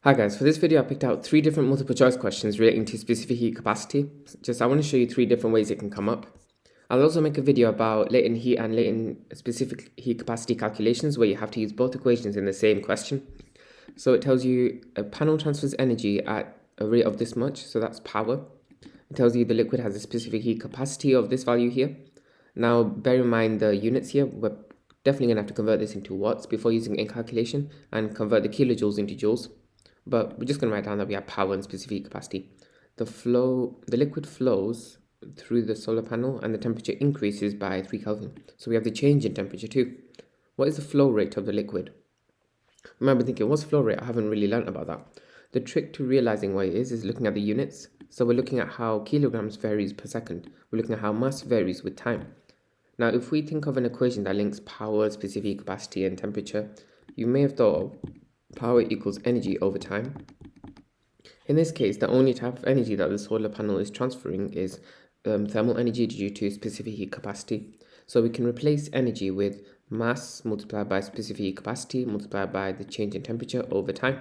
Hi guys, for this video I picked out 3 different multiple choice questions relating to specific heat capacity. I want to show you 3 different ways it can come up. I'll also make a video about latent heat and latent specific heat capacity calculations where you have to use both equations in the same question. So it tells you a panel transfers energy at a rate of this much, so that's power. It tells you the liquid has a specific heat capacity of this value here. Now bear in mind the units here, we're definitely going to have to convert this into watts before using it in calculation and convert the kilojoules into joules. But we're just going to write down that we have power and specific capacity. The liquid flows through the solar panel and the temperature increases by 3 Kelvin. So we have the change in temperature too. What is the flow rate of the liquid? Remember thinking, what's flow rate? I haven't really learnt about that. The trick to realizing what it is looking at the units. So we're looking at how kilograms varies per second. We're looking at how mass varies with time. Now, if we think of an equation that links power, specific capacity, and temperature, you may have thought of power equals energy over time. In this case, the only type of energy that the solar panel is transferring is thermal energy due to specific heat capacity. So we can replace energy with mass multiplied by specific heat capacity multiplied by the change in temperature over time.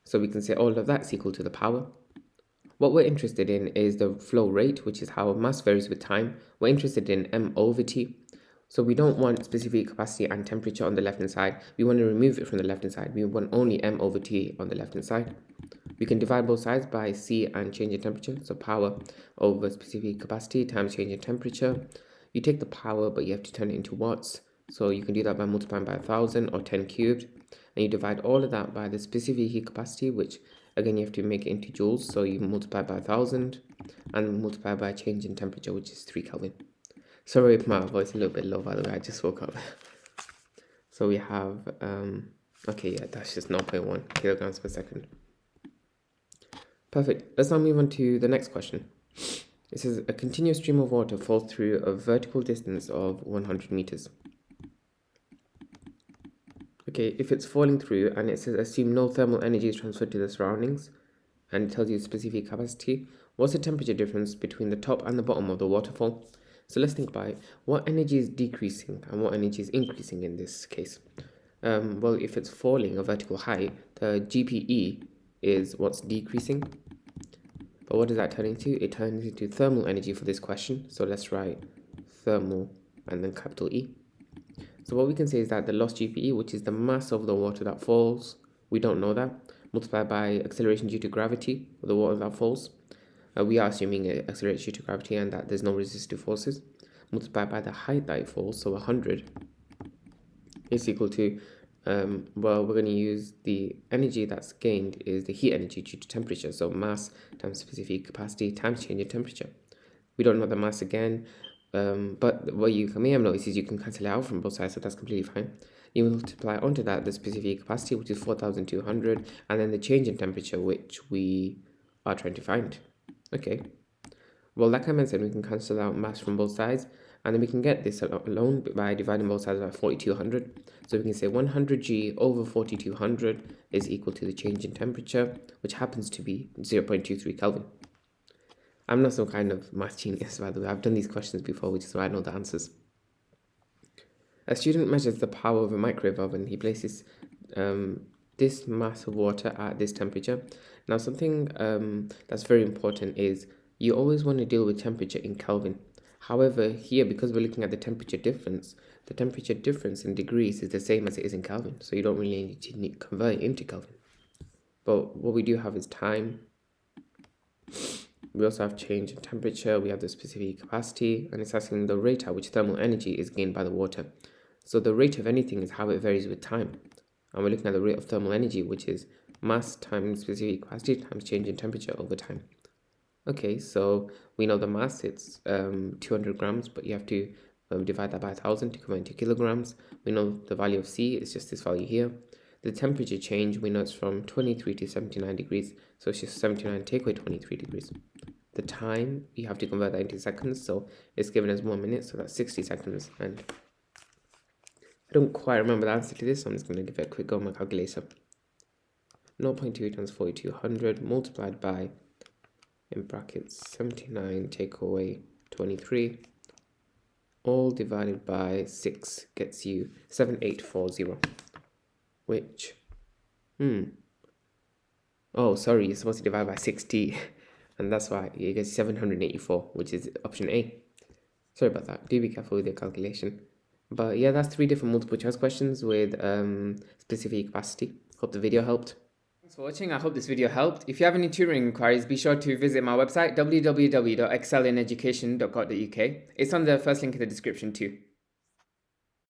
So we can say all of that is equal to the power. What we're interested in is the flow rate, which is how mass varies with time. We're interested in m over t. So we don't want specific capacity and temperature on the left-hand side. We want to remove it from the left-hand side. We want only m over t on the left-hand side. We can divide both sides by c and change in temperature. So power over specific capacity times change in temperature. You take the power, but you have to turn it into watts. So you can do that by multiplying by 1000 or 10 cubed. And you divide all of that by the specific heat capacity, which again you have to make it into joules. So you multiply by 1000 and multiply by change in temperature, which is 3 Kelvin. Sorry if my voice is a little bit low, by the way, I just woke up. So we have, okay, yeah, that's just 0.1 kilograms per second. Perfect. Let's now move on to the next question. It says a continuous stream of water falls through a vertical distance of 100 meters. Okay, if it's falling through and it says assume no thermal energy is transferred to the surroundings and it tells you specific capacity, what's the temperature difference between the top and the bottom of the waterfall? So let's think about it. What energy is decreasing and what energy is increasing in this case? Well, if it's falling a vertical height, the GPE is what's decreasing. But what does that turn into? It turns into thermal energy for this question. So let's write thermal and then capital E. So what we can say is that the lost GPE, which is the mass of the water that falls, we don't know that, multiplied by acceleration due to gravity of the water that falls. We are assuming it accelerates due to gravity and that there's no resistive forces, multiplied by the height that it falls, so 100 is equal to, well, we're going to use the energy that's gained is the heat energy due to temperature, so mass times specific capacity times change in temperature. We don't know the mass again, but what you may have noticed is you can cancel it out from both sides, so that's completely fine. You multiply onto that the specific capacity, which is 4,200, and then the change in temperature, which we are trying to find. Okay, well, like I mentioned, we can cancel out mass from both sides, and then we can get this alone by dividing both sides by 4,200. So we can say 100g over 4,200 is equal to the change in temperature, which happens to be 0.23 Kelvin. I'm not some kind of math genius, by the way. I've done these questions before, which is why I know the answers. A student measures the power of a microwave oven. He places this mass of water at this temperature. Now, something that's very important is you always want to deal with temperature in Kelvin. However, here, because we're looking at the temperature difference in degrees is the same as it is in Kelvin. So you don't really need to convert it into Kelvin. But what we do have is time. We also have change in temperature. We have the specific capacity. And it's asking the rate at which thermal energy is gained by the water. So the rate of anything is how it varies with time. And we're looking at the rate of thermal energy, which is mass times specific capacity times change in temperature over time. Okay, so we know the mass, it's 200 grams, but you have to divide that by 1,000 to convert into kilograms. We know the value of C is just this value here. The temperature change, we know it's from 23 to 79 degrees, so it's just 79 take away 23 degrees. The time, you have to convert that into seconds, so it's given as 1 minute, so that's 60 seconds. And I don't quite remember the answer to this, so I'm just going to give it a quick go on my calculator. 0.2 times 4,200 multiplied by, in brackets, 79 take away 23, all divided by 6 gets you 7840, which, Oh, sorry, you're supposed to divide by 60. And that's why you get 784, which is option A. Sorry about that. Do be careful with your calculation. But yeah, that's 3 different multiple choice questions with specific capacity. Hope the video helped. Thanks for watching. I hope this video helped. If you have any tutoring inquiries, be sure to visit my website www.excellineducation.co.uk. It's on the first link in the description too.